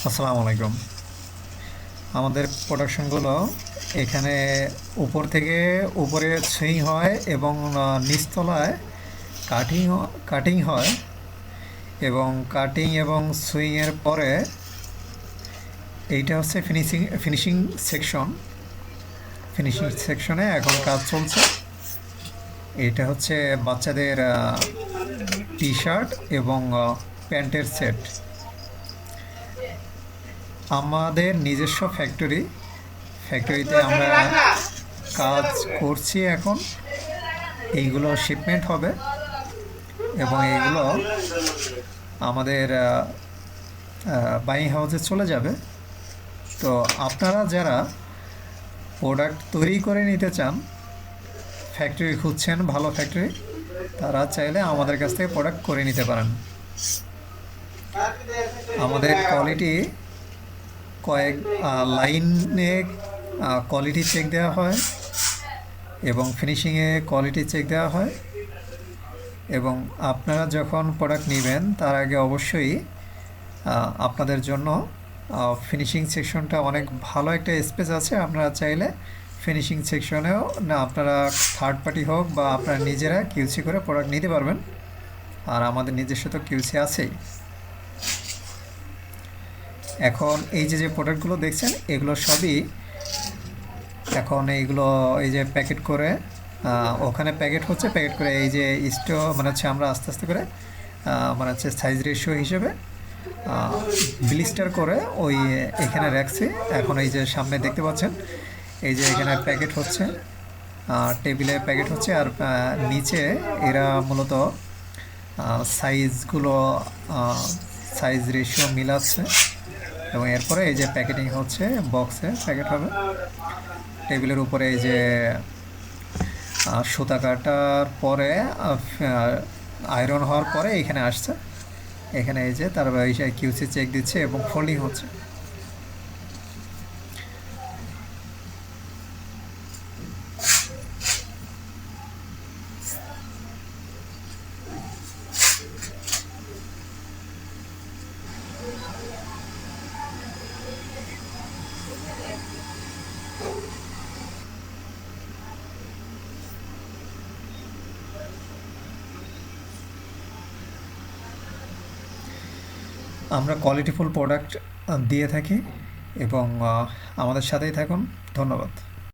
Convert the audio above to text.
আসসালামু আলাইকুম। আমাদের প্রোডাকশনগুলো এখানে উপর থেকে উপরে সুইং হয় এবং নিচতলায় কাটিং কাটিং হয় এবং কাটিং এবং সুইংয়ের পরে এইটা হচ্ছে ফিনিশিং সেকশন। ফিনিশিং সেকশনে এখন কাজ চলছে। এটা হচ্ছে বাচ্চাদের টি শার্ট এবং প্যান্টের সেট। আমাদের নিজস্ব ফ্যাক্টরিতে আমরা কাজ করছি এখন। এইগুলো শিপমেন্ট হবে এবং এইগুলো আমাদের বাইং হাউসে চলে যাবে। তো আপনারা যারা প্রোডাক্ট তৈরি করে নিতে চান, ফ্যাক্টরি খুঁজছেন ভালো ফ্যাক্টরি, তারা চাইলে আমাদের কাছ থেকে প্রোডাক্ট করে নিতে পারেন। আমাদের কোয়ালিটি কয়েক লাইনে কোয়ালিটি চেক দেওয়া হয় এবং ফিনিশিংয়ে কোয়ালিটি চেক দেওয়া হয়। এবং আপনারা যখন প্রোডাক্ট নেবেন তার আগে অবশ্যই আপনাদের জন্য ফিনিশিং সেকশনটা অনেক ভালো একটা স্পেস আছে। আপনারা চাইলে ফিনিশিং সেকশনেও না আপনারা থার্ড পার্টি হোক বা আপনারা নিজেরা কিউসি করে প্রোডাক্ট নিতে পারবেন। আর আমাদের নিজস্ব তো কিউসি আছেই। এখন এই যে প্রোডাক্টগুলো দেখছেন এগুলো সবই এখন এইগুলো এই যে প্যাকেট করে ওখানে প্যাকেট করে এই যে মানে হচ্ছে আমরা আস্তে আস্তে করে মানে হচ্ছে সাইজ রেশিও হিসেবে ব্লিস্টার করে ওই এখানে রাখছি। এখন এই যে সামনে দেখতে পাচ্ছেন এই যে এখানে প্যাকেট হচ্ছে, টেবিলে প্যাকেট হচ্ছে। আর নিচে এরা মূলত সাইজগুলো সাইজ রেশিও মিলাচ্ছে এবং এরপরে এই যে প্যাকেটিং হচ্ছে, বক্সে প্যাকেট হবে। টেবিলের উপরে এই যে সুতা কাটার পরে আয়রন হওয়ার পরে এখানে আসছে। এখানে এই যে তার কিউসি চেক দিচ্ছে এবং ফোল্ডিং হচ্ছে। আমরা কোয়ালিটিফুল প্রোডাক্ট দিয়ে থাকি এবং আমাদের সাথেই থাকুন। ধন্যবাদ।